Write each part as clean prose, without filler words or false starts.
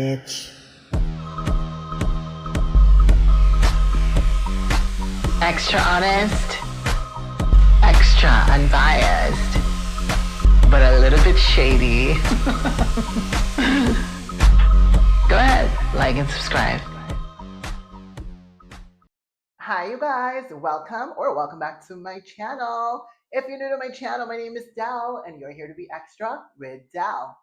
bitch. Extra honest, extra unbiased, but a little bit shady. Go ahead, like and subscribe. Hi you guys, welcome back to my channel. If you're new to my channel, my name is Dal and you're here to be extra with Dal.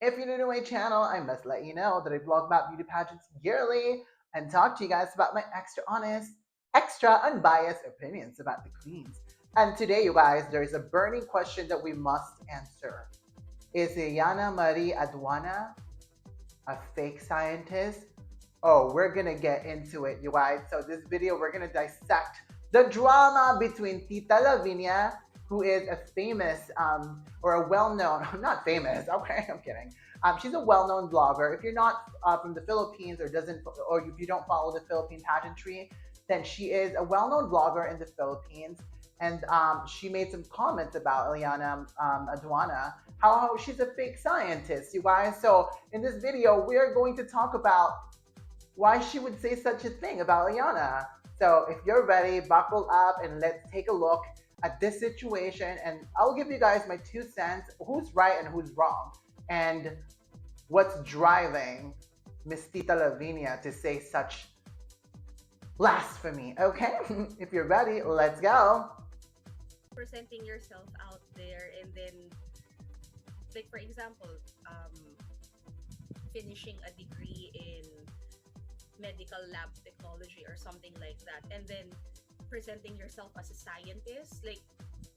If you're new to my channel, I must let you know that I vlog about beauty pageants yearly and talk to you guys about my extra honest, extra unbiased opinions about the queens. And today, you guys, there's a burning question that we must answer. Is Yllana Aduana a fake scientist? Oh, we're gonna get into it, you guys. So this video, we're gonna dissect the drama between Tita Lavinia, who is a famous or a well-known, not famous, okay, I'm kidding. She's a well-known blogger. If you're not from the Philippines or if you don't follow the Philippine pageantry, then she is a well-known blogger in the Philippines. And she made some comments about Yllana Aduana, how she's a fake scientist, you guys. So in this video, we're going to talk about why she would say such a thing about Yllana. So if you're ready, buckle up and let's take a look at this situation, and I'll give you guys my 2 cents, who's right and who's wrong, and what's driving Miss Tita Lavinia to say such blasphemy, okay? If you're ready, let's go. Presenting yourself out there and then, like for example, finishing a degree in medical lab technology or something like that, and then presenting yourself as a scientist, like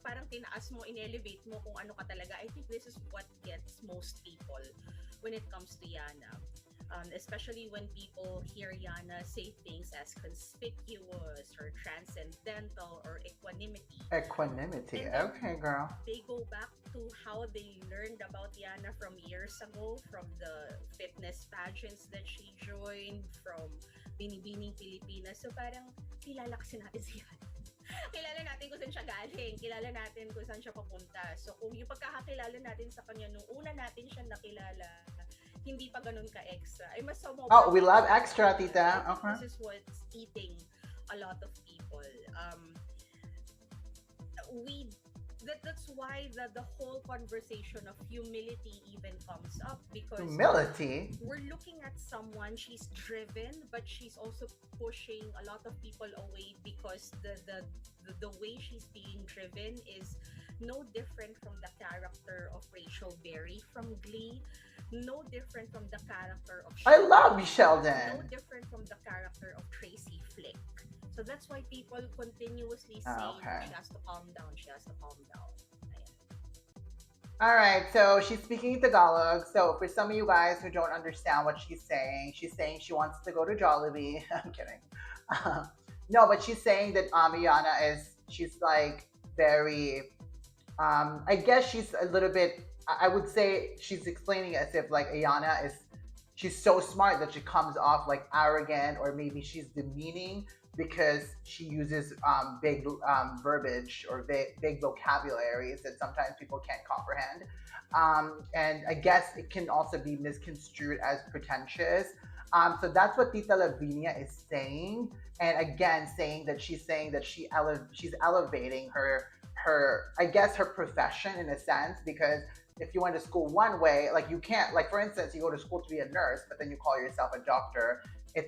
parang tinaas mo, in-elevate mo kung ano ka talaga. I think this is what gets most people when it comes to Yana. Especially when people hear Yana say things as conspicuous or transcendental or equanimity. Equanimity, okay girl. They go back to how they learned about Yana from years ago, from the fitness pageants that she joined, from Binibining Pilipinas. So parang kilala kasi natin si Yana. Kilala natin kung saan siya galing, kilala natin kung saan siya papunta. So kung yung pagkakakilala natin sa kanya nung una natin siya nakilala, hindi pa ganun ka-extra. I must somehow... Oh, we love extra, Tita. Okay. This is what's eating a lot of people. That's why the whole conversation of humility even comes up, because humility? We're looking at someone, she's driven, but she's also pushing a lot of people away because the way she's being driven is no different from the character of Rachel Berry from Glee, no different from the character of Sheldon. I love Sheldon. No different from the character of Tracy Flick. So that's why people continuously say she has to calm down, she has to calm down. All right, so she's speaking Tagalog. So for some of you guys who don't understand what she's saying she wants to go to Jollibee. I'm kidding. No, but she's saying that Yllana she's like very, I guess she's a little bit, I would say she's explaining it as if like Yllana she's so smart that she comes off like arrogant, or maybe she's demeaning because she uses big verbiage or big vocabularies that sometimes people can't comprehend. And I guess it can also be misconstrued as pretentious. So that's what Tita Lavinia is saying. And again, she's saying that she's elevating her, I guess, her profession in a sense, because if you went to school one way, like you can't, like for instance, you go to school to be a nurse, but then you call yourself a doctor.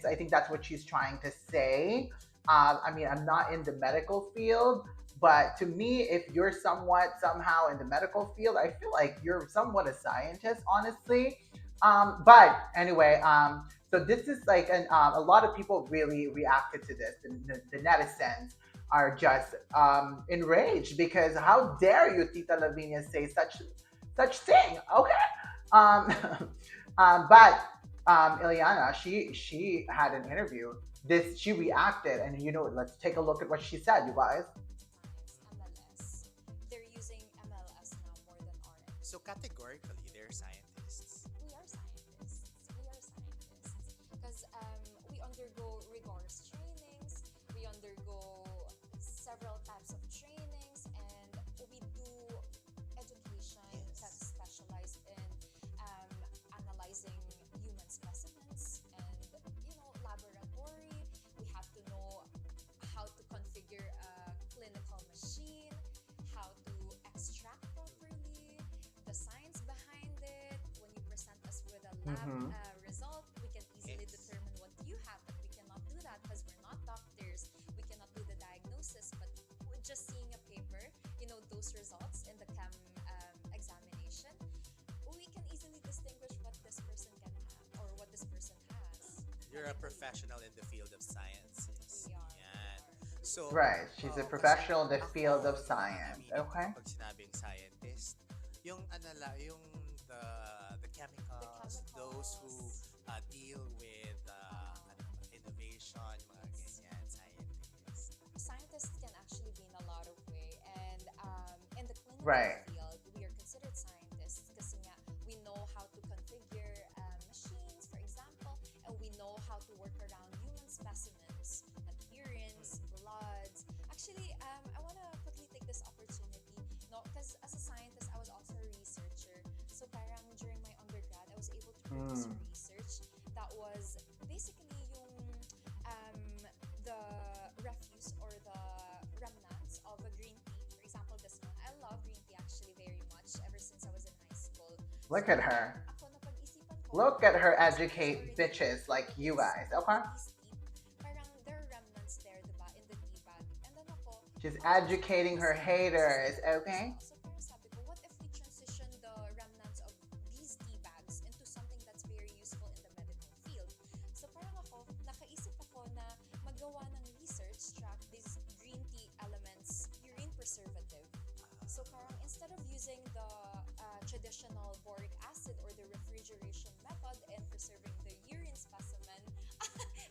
I think that's what she's trying to say. I mean, I'm not in the medical field, but to me, if you're somehow in the medical field, I feel like you're somewhat a scientist, honestly. But anyway, so this is like, a lot of people really reacted to this. The netizens are just enraged because how dare you, Tita Lavinia, say such thing, okay? But Yllana, she had an interview. She reacted, and let's take a look at what she said, you guys. MLS. They're using MLS now more than RX. So categorically, they're scientists. We are scientists. Because we undergo rigorous trainings. We undergo several types of trainings, and we do education that's specialized in analyzing human specimens. lab Mm-hmm. result, we can easily Yes. determine what you have, but we cannot do that because we're not doctors. We cannot do the diagnosis, but with just seeing a paper, those results in the chem examination, we can easily distinguish what this person can have or what this person has You're a medically. professional in the field of sciences. We are, we Yan. are. So, Right. She's a kasi professional in the field of ako, yung mga science. meaning ko Okay. kapag sinabing scientist, yung the, the The chemicals, those who chemicals, deal with ano ba, innovation, mga yes. ganyan, scientists. Scientists can actually be in a lot of way, and in the clinical Right. field we are considered scientists kasi nga we know how to configure machines, for example, and we know how to work around human specimens like urines, bloods. Actually, I want to quickly take this opportunity, no, because as a scientist I was also a researcher, so parang during my undergrad I was able to produce Mm. research that was basically yung um, the refuse or the remnants of a green tea. For example, this one. I love green tea actually very much ever since I was in high school. So Look at her. ako napag-isipan ko, Look at her this one is educate already bitches like you this guys. Okay. tea steep. Parang there are remnants there, diba, in the tea bag. And then ako, She's this one educating is her haters. sustainable Okay. as well. So parang sabi ko, what if we transition the remnants of these tea bags into something that's very useful in the medical field? So parang ako, nakaisip ako na magawa ng research track these green tea elements, urine preservative. So parang instead of using the traditional boric acid or the refrigeration method and preserving the urine specimen,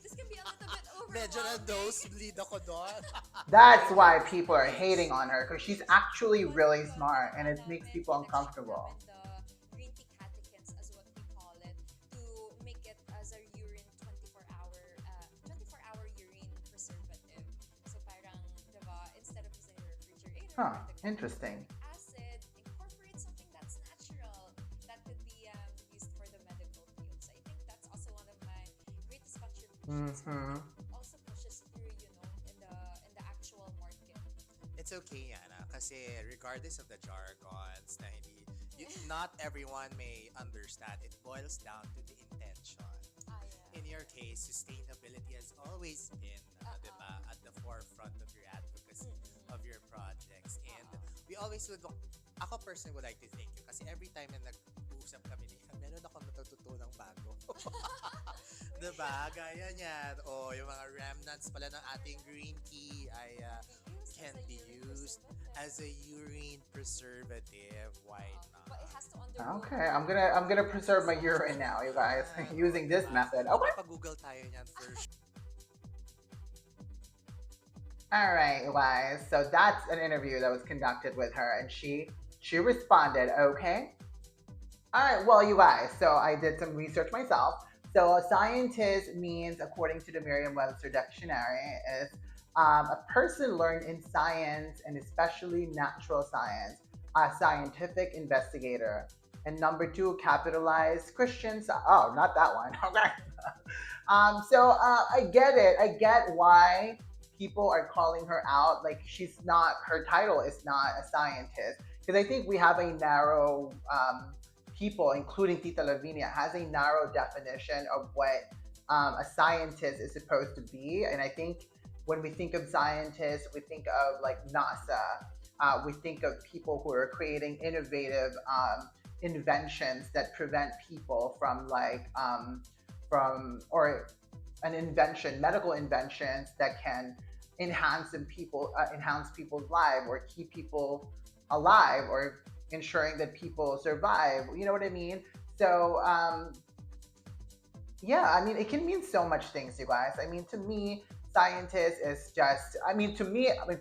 this can be a little bit Medyo na overwhelming. nosebleed ako doon. That's why people are hating on her because she's actually But really yun, smart and ginawa it makes namin, people kinextra uncomfortable. namin the green tea catechins as what we call it to make it as a urine 24-hour urine preservative. So parang, diba, instead of using the refrigerator Huh. or the Interesting. acid, incorporate something that's natural that could be used for the medical field. So I think that's also one of my greatest contributions. Mm-hmm. It also pushes through, in the actual market. It's okay, Yana, kasi regardless of the jargons na not everyone may understand. It boils down to the intention. Yeah. In your case, sustainability has always been, diba, at the forefront of your advocacy, of your projects. And we always would, ako personally would like to thank you kasi every time na nag-uusap kami niya, meron akong natututunang bago. Diba? Gaya niyan. O, yung mga remnants pala ng ating green tea ay can be used as a urine preservative. Why not? But it has to undergo Okay, I'm gonna preserve my urine now, you guys, using this method. Okay. Pag-google tayo niyan first. All right, you guys. So that's an interview that was conducted with her, and she responded. Okay. All right. Well, you guys. So I did some research myself. So a scientist means, according to the Merriam-Webster dictionary, is a person learned in science and especially natural science, a scientific investigator. And number two, capitalized Christians. Oh, not that one. Okay. I get it. I get why people are calling her out. Like she's not. Her title is not a scientist because I think we have a narrow. People, including Tita Lavinia, has a narrow definition of what a scientist is supposed to be. And I think when we think of scientists, we think of like NASA. We think of people who are creating innovative inventions that prevent people from an invention, medical inventions that can enhance people's lives or keep people alive or ensuring that people survive. You know what I mean? So yeah, I mean it can mean so much things, you guys. I mean, to me, scientist is just.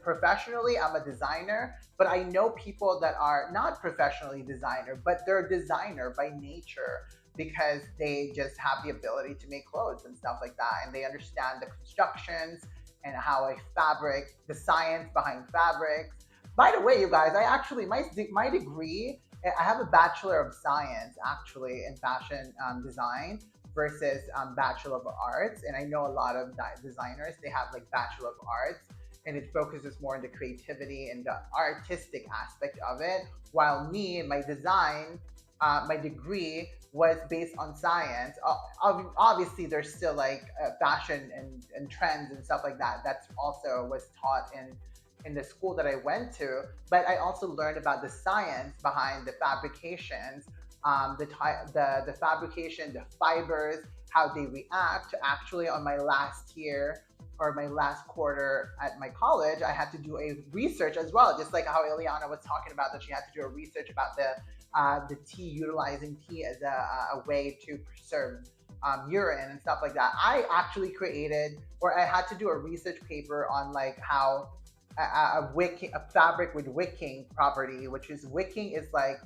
Professionally, I'm a designer, but I know people that are not professionally designer, but they're designer by nature because they just have the ability to make clothes and stuff like that, and they understand the constructions and how a fabric, the science behind fabrics. By the way, you guys, I actually my degree. I have a bachelor of science actually in fashion design versus bachelor of arts, and I know a lot of designers they have like bachelor of arts, and it focuses more on the creativity and the artistic aspect of it. While me, my design my degree was based on science. Obviously, there's still like fashion and trends and stuff like that. That's also was taught in the school that I went to. But I also learned about the science behind the fabrications, the fabrication, the fibers, how they react. Actually, on my last year or my last quarter at my college, I had to do a research as well, just like how Ileana was talking about that she had to do a research about the tea, utilizing tea as a way to preserve urine and stuff like that. I actually created, or I had to do a research paper on like how a fabric with wicking property, which is wicking is like,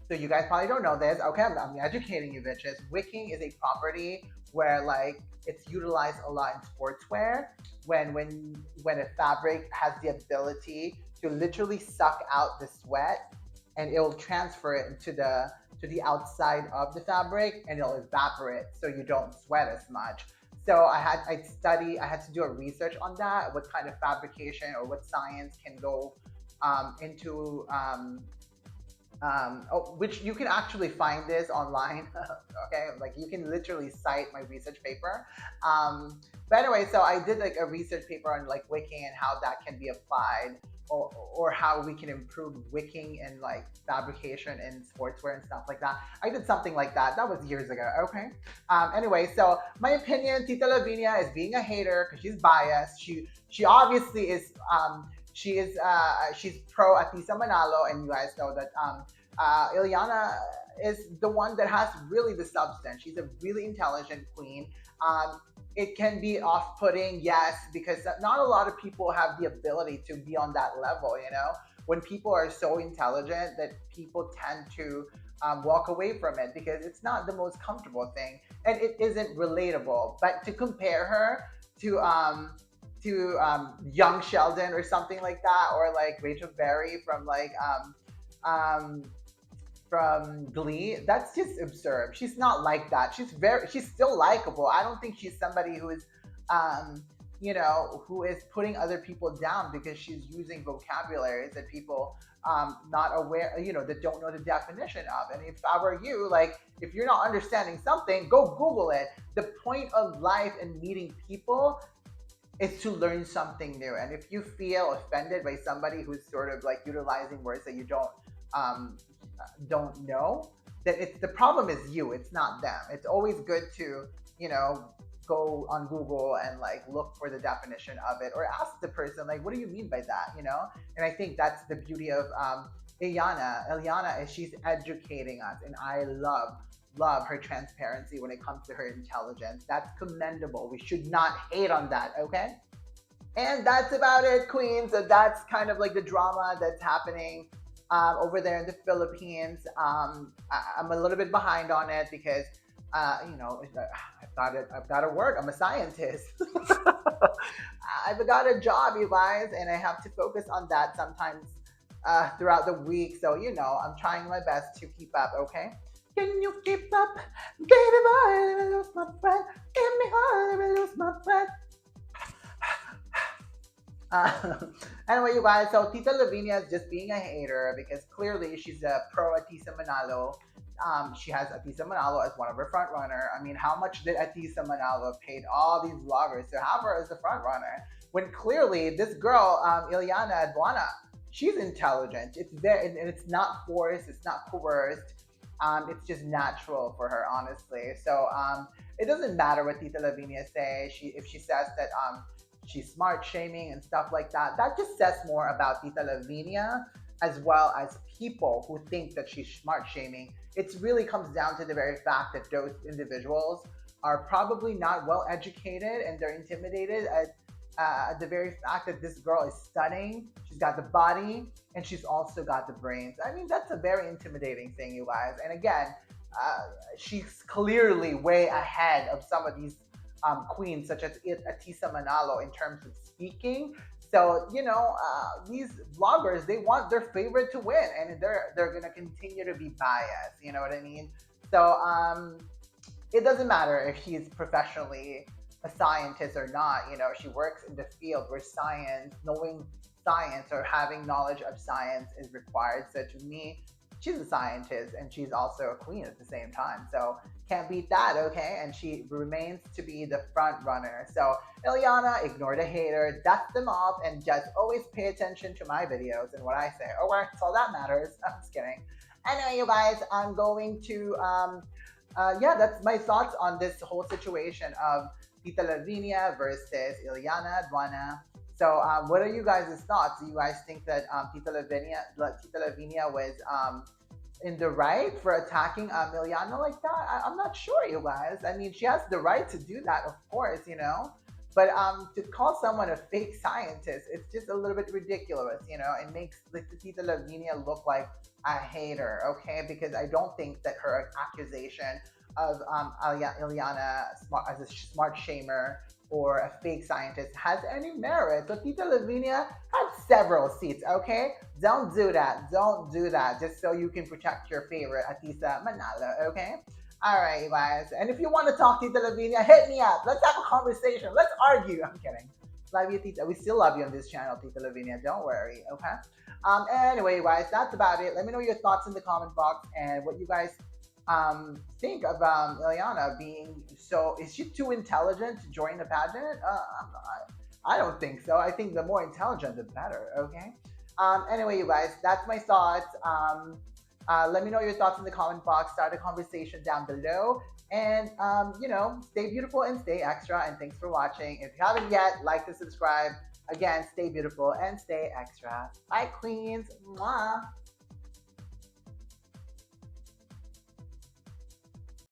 so you guys probably don't know this. Okay, I'm educating you bitches. Wicking is a property where like it's utilized a lot in sportswear when a fabric has the ability to literally suck out the sweat and it'll transfer it to the outside of the fabric and it'll evaporate so you don't sweat as much. So I had to do a research on that, what kind of fabrication or what science can go into which you can actually find this online. Okay, like you can literally cite my research paper. But anyway, so I did like a research paper on like wicking and how that can be applied, or how we can improve wicking and like fabrication in sportswear and stuff like that. I did something like that. That was years ago. Okay. Anyway, so my opinion, Tita Lavinia is being a hater because she's biased. She obviously is. She's pro Atisa Manalo, and you guys know that Ileana is the one that has really the substance. She's a really intelligent queen. It can be off-putting, yes, because not a lot of people have the ability to be on that level. You know, when people are so intelligent, that people tend to walk away from it because it's not the most comfortable thing and it isn't relatable. But to compare her to young Sheldon or something like that, or like Rachel Berry from Glee, that's just absurd. She's not like that. She's still likable. I don't think she's somebody who is who is putting other people down because she's using vocabularies that people not aware, that don't know the definition of. And if I were you, like if you're not understanding something, go Google it. The point of life and meeting people is to learn something new. And if you feel offended by somebody who's sort of like utilizing words that you don't know, then it's the problem is you. It's not them. It's always good to go on Google and like look for the definition of it, or ask the person like, what do you mean by that? And I think that's the beauty of Ileana is she's educating us, and I love her transparency when it comes to her intelligence. That's commendable. We should not hate on that, okay? And that's about it, Queen. So that's kind of like the drama that's happening over there in the Philippines. I'm a little bit behind on it because, I've got to work. I'm a scientist. I've got a job, you guys, and I have to focus on that sometimes throughout the week. So, I'm trying my best to keep up, okay? Can you keep up? Baby boy, let me lose my breath. Give me heart, let me lose my breath. Anyway, you guys, so Tita Lavinia is just being a hater because clearly she's a pro Atisa Manalo. She has Atisa Manalo as one of her front runner. I mean, how much did Atisa Manalo paid all these vloggers to have her as the front runner? When clearly this girl, Yllana Aduana, she's intelligent. It's there, and it's not forced. It's not coerced. It's just natural for her, honestly. So it doesn't matter what Tita Lavinia says. If she says that she's smart shaming and stuff like that, that just says more about Tita Lavinia as well as people who think that she's smart shaming. It really comes down to the very fact that those individuals are probably not well educated, and they're intimidated at the very fact that this girl is stunning. She's got the body and she's also got the brains. I mean, that's a very intimidating thing, you guys. And again, she's clearly way ahead of some of these queens, such as Atisa Manalo, in terms of speaking. So, these vloggers, they want their favorite to win, and they're gonna continue to be biased. You know what I mean? So, it doesn't matter if she's professionally a scientist or not. She works in the field where knowing science or having knowledge of science is required. So to me, she's a scientist and she's also a queen at the same time. So can't beat that, okay? And she remains to be the front runner. So Yllana, ignore the hater, dust them off, and just always pay attention to my videos and what I say. Alright, that's all that matters. I'm just kidding. Anyway, you guys, I'm going to yeah, that's my thoughts on this whole situation of Tita Lavinia versus Yllana Aduana. So, what are you guys' thoughts? Do you guys think that Tita Lavinia was in the right for attacking Yllana like that? I'm not sure, you guys. I mean, she has the right to do that, of course, you know. But to call someone a fake scientist, it's just a little bit ridiculous, you know. It makes like the Tita Lavinia look like a hater, okay? Because I don't think that her accusation of Yllana as a smart shamer or a fake scientist has any merit. So Tita Lavinia had several seats, okay? Don't do that. Don't do that. Just so you can protect your favorite, Atisa Manalo, okay? All right, you guys. And if you want to talk Tita Lavinia, hit me up. Let's have a conversation. Let's argue. I'm kidding. Love you, Tita. We still love you on this channel, Tita Lavinia. Don't worry, okay? Anyway, you guys, that's about it. Let me know your thoughts in the comment box and what you guys think of Yllana being so. Is she too intelligent to join the pageant? I don't think so. I think the more intelligent, the better. Okay. Anyway, you guys, that's my thoughts. Let me know your thoughts in the comment box. Start a conversation down below. And, you know, stay beautiful and stay extra. And thanks for watching. If you haven't yet, like and subscribe. Again, stay beautiful and stay extra. Bye, queens. Mwah.